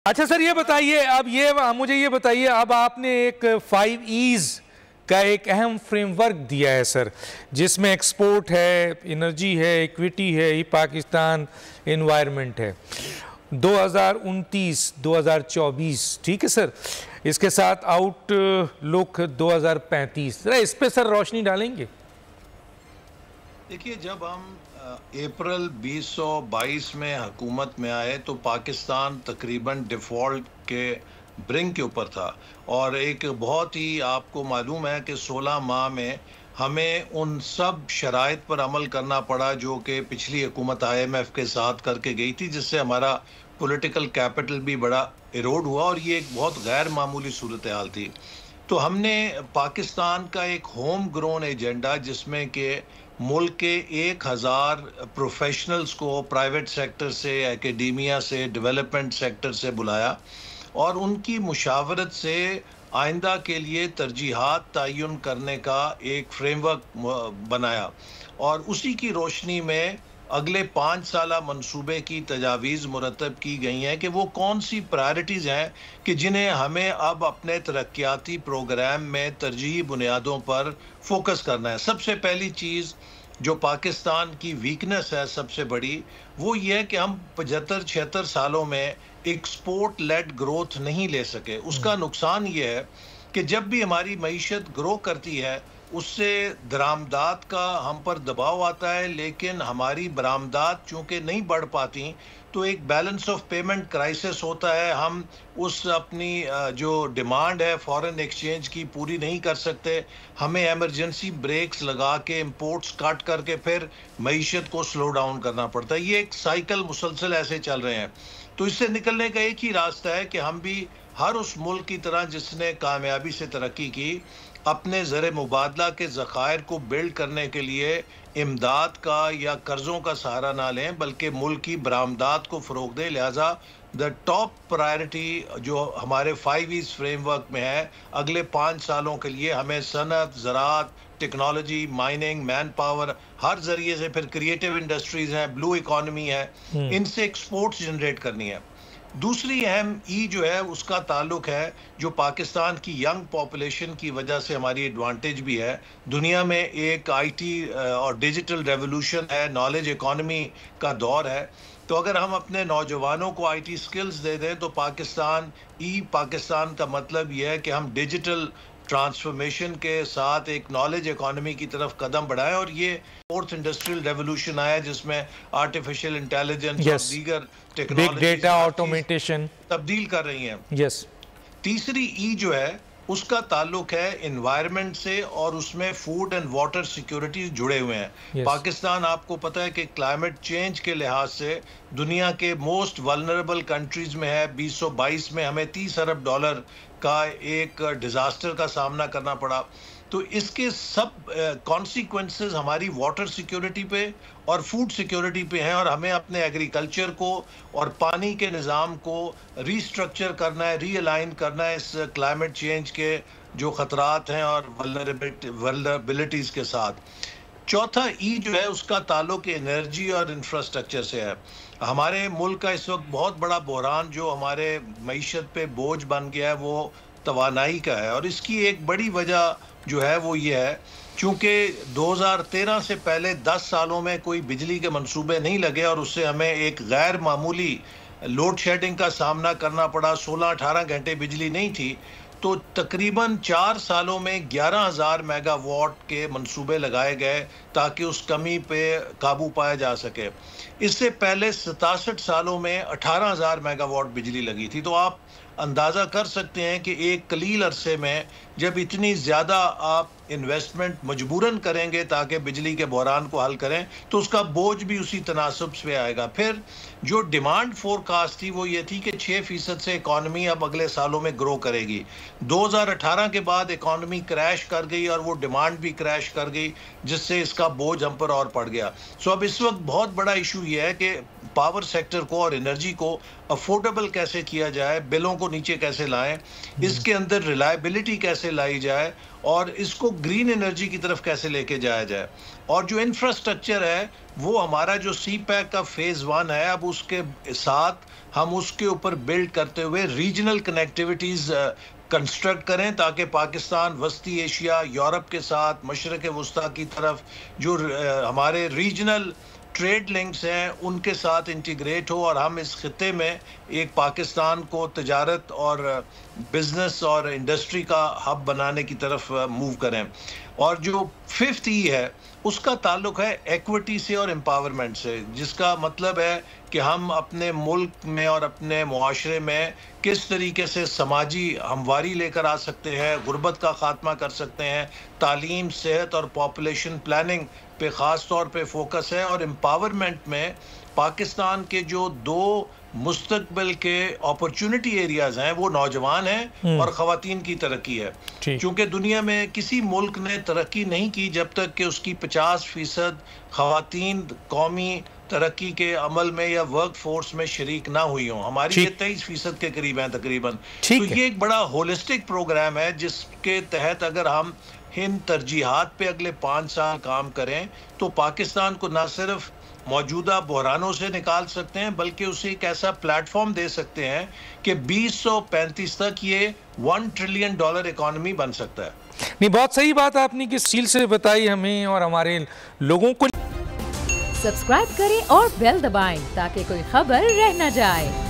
अच्छा सर, ये बताइए, अब ये मुझे ये बताइए, अब आपने एक 5 E's का एक अहम फ्रेमवर्क दिया है सर, जिसमें एक्सपोर्ट है, एनर्जी है, इक्विटी है, ई पाकिस्तान, एनवायरनमेंट है, 2029-2024, ठीक है सर। इसके साथ आउटलुक 2035, इस पे सर रोशनी डालेंगे। देखिए, जब हम अप्रैल 2022 में हुकूमत में आए तो पाकिस्तान तकरीबन डिफ़ॉल्ट के ब्रिंक के ऊपर था, और एक बहुत ही, आपको मालूम है कि 16 माह में हमें उन सब शराइत पर अमल करना पड़ा जो कि पिछली हुकूमत IMF के साथ करके गई थी, जिससे हमारा पॉलिटिकल कैपिटल भी बड़ा इरोड हुआ, और ये एक बहुत गैर मामूली सूरत हाल थी। तो हमने पाकिस्तान का एक होम ग्रोन एजेंडा, जिसमें कि मुल्क के 1000 प्रोफेशनल्स को प्राइवेट सेक्टर से, एकेडेमिया से, डेवलपमेंट सेक्टर से बुलाया, और उनकी मुशावरत से आइंदा के लिए तरजीहात तयन करने का एक फ्रेमवर्क बनाया, और उसी की रोशनी में अगले 5 साला मंसूबे की तजावीज़ मुरतब की गई हैं कि वो कौन सी प्रायरिटीज़ हैं कि जिन्हें हमें अब अपने तरक्याती प्रोग्राम में तरजीही बुनियादों पर फोकस करना है। सबसे पहली चीज़ जो पाकिस्तान की वीकनेस है सबसे बड़ी, वो ये है कि हम 75-76 सालों में एक्सपोर्ट लेड ग्रोथ नहीं ले सके। उसका नुकसान ये है कि जब भी हमारी मईशत ग्रो करती है, उससे दरामदात का हम पर दबाव आता है, लेकिन हमारी बरामदात चूंकि नहीं बढ़ पाती, तो एक बैलेंस ऑफ पेमेंट क्राइसिस होता है। हम उस अपनी जो डिमांड है फॉरेन एक्सचेंज की पूरी नहीं कर सकते। हमें एमरजेंसी ब्रेक्स लगा के, इंपोर्ट्स कट करके फिर मईशत को स्लो डाउन करना पड़ता है। ये एक साइकिल मुसलसल ऐसे चल रहे हैं। तो इससे निकलने का एक ही रास्ता है कि हम भी हर उस मुल्क की तरह जिसने कामयाबी से तरक्की की, अपने ज़र मुबादला के ज़खायर को बिल्ड करने के लिए इमदाद का या कर्ज़ों का सहारा ना लें, बल्कि मुल्क की बरामदात को फ़रोग़ दें। लिहाजा द टॉप प्रायोरिटी जो हमारे 5 E's फ्रेमवर्क में है, अगले 5 सालों के लिए हमें सनत, ज़राअत, टेक्नोलॉजी, माइनिंग, मैन पावर, हर जरिए से, फिर क्रिएटिव इंडस्ट्रीज़ हैं, ब्लू इकॉनमी है, इनसे एक्सपोर्ट्स जनरेट करनी है। दूसरी अहम ई जो है उसका ताल्लुक है जो पाकिस्तान की यंग पॉपुलेशन की वजह से हमारी एडवांटेज भी है। दुनिया में एक आईटी और डिजिटल रेवोल्यूशन है, नॉलेज इकॉनमी का दौर है। तो अगर हम अपने नौजवानों को आईटी स्किल्स दे दें तो पाकिस्तान का मतलब यह है कि हम डिजिटल ट्रांसफॉर्मेशन के साथ एक नॉलेज इकॉनमी की तरफ कदम बढ़ाएं। और ये फोर्थ इंडस्ट्रियल रेवोल्यूशन आया जिसमें आर्टिफिशियल इंटेलिजेंस और दीगर बिग डेटा, ऑटोमेटेशन तब्दील कर रही हैं। यस। तीसरी ई जो है उसका ताल्लुक है एनवायरनमेंट से, और उसमें फूड एंड वाटर सिक्योरिटी जुड़े हुए हैं। पाकिस्तान, आपको पता है कि क्लाइमेट चेंज के लिहाज से दुनिया के मोस्ट वल्नरेबल कंट्रीज में है। 2022 में हमें $30 अरब का एक डिजास्टर का सामना करना पड़ा। तो इसके सब कॉन्सिक्वेंसेस हमारी वाटर सिक्योरिटी पे और फूड सिक्योरिटी पे हैं, और हमें अपने एग्रीकल्चर को और पानी के निज़ाम को रीस्ट्रक्चर करना है, रीअलाइन करना है इस क्लाइमेट चेंज के जो ख़तरात हैं और वल्नरेबिलिटीज़ के साथ। चौथा ई जो है उसका ताल्लुक एनर्जी और इंफ्रास्ट्रक्चर से है। हमारे मुल्क का इस वक्त बहुत बड़ा बहरान जो हमारे मईशत पे बोझ बन गया है वो तवानाई का है, और इसकी एक बड़ी वजह जो है वो ये है, चूँकि 2013 से पहले 10 सालों में कोई बिजली के मंसूबे नहीं लगे, और उससे हमें एक गैर मामूली लोड शेडिंग का सामना करना पड़ा। 16-18 घंटे बिजली नहीं थी। तो तकरीबन 4 सालों में 11,000 मेगावाट के मंसूबे लगाए गए ताकि उस कमी पे काबू पाया जा सके। इससे पहले 67 सालों में 18,000 मेगावाट बिजली लगी थी। तो आप अंदाज़ा कर सकते हैं कि एक कलील अरसे में जब इतनी ज़्यादा आप इन्वेस्टमेंट मजबूरन करेंगे ताकि बिजली के बहरान को हल करें, तो उसका बोझ भी उसी तनासब से आएगा। फिर जो डिमांड फोरकास्ट थी वो ये थी कि 6% से इकॉनमी अब अगले सालों में ग्रो करेगी। 2018 के बाद इकॉनमी क्रैश कर गई और वो डिमांड भी क्रैश कर गई, जिससे इसका बोझ हम पर और पड़ गया। सो अब इस वक्त बहुत बड़ा इशू ये है कि पावर सेक्टर को और एनर्जी को अफोर्डेबल कैसे किया जाए, बिलों को नीचे कैसे लाएं, इसके अंदर रिलायबिलिटी कैसे लाई जाए और इसको ग्रीन एनर्जी की तरफ कैसे लेके जाया जाए। और जो इंफ्रास्ट्रक्चर है वो हमारा जो सी पैक का फेज़ 1 है, अब उसके साथ हम उसके ऊपर बिल्ड करते हुए रीजनल कनेक्टिविटीज़ कंस्ट्रक्ट करें ताकि पाकिस्तान वस्ती एशिया, यूरोप के साथ मशरक़ वस्ता की तरफ जो हमारे रीजनल ट्रेड लिंक्स हैं उनके साथ इंटीग्रेट हो और हम इस खिते में एक पाकिस्तान को तजारत और बिजनेस और इंडस्ट्री का हब बनाने की तरफ मूव करें। और जो 5th ई है उसका ताल्लुक है इक्विटी से और एम्पावरमेंट से, जिसका मतलब है कि हम अपने मुल्क में और अपने मुआशरे में किस तरीके से समाजी हमवारी लेकर आ सकते हैं, गुर्बत का खात्मा कर सकते हैं, तालीम, सेहत और पॉपुलेशन प्लानिंग पे ख़ास तौर पे फोकस है। और एम्पावरमेंट में पाकिस्तान के जो 2 मुस्तकबिल के अपॉर्चुनिटी एरियाज हैं वो नौजवान हैं और ख़वातीन की तरक्की है, क्योंकि दुनिया में किसी मुल्क ने तरक्की नहीं की जब तक कि उसकी 50% ख़वातीन कौमी तरक्की के अमल में या वर्क फोर्स में शरीक ना हुई हों। हमारी ये 23% के करीब हैं तकरीबन। तो ये एक बड़ा होलिस्टिक प्रोग्राम है जिसके तहत अगर हम इन तरजीहात पे अगले 5 साल काम करें तो पाकिस्तान को ना सिर्फ मौजूदा बहरानों से निकाल सकते हैं बल्कि उसे एक ऐसा प्लेटफॉर्म दे सकते हैं कि 2035 तक ये $1 ट्रिलियन इकोनॉमी बन सकता है। नहीं, बहुत सही बात आपने किस चीज से बताई हमें और हमारे लोगों को। सब्सक्राइब करें और बेल दबाएं ताकि कोई खबर रह न जाए।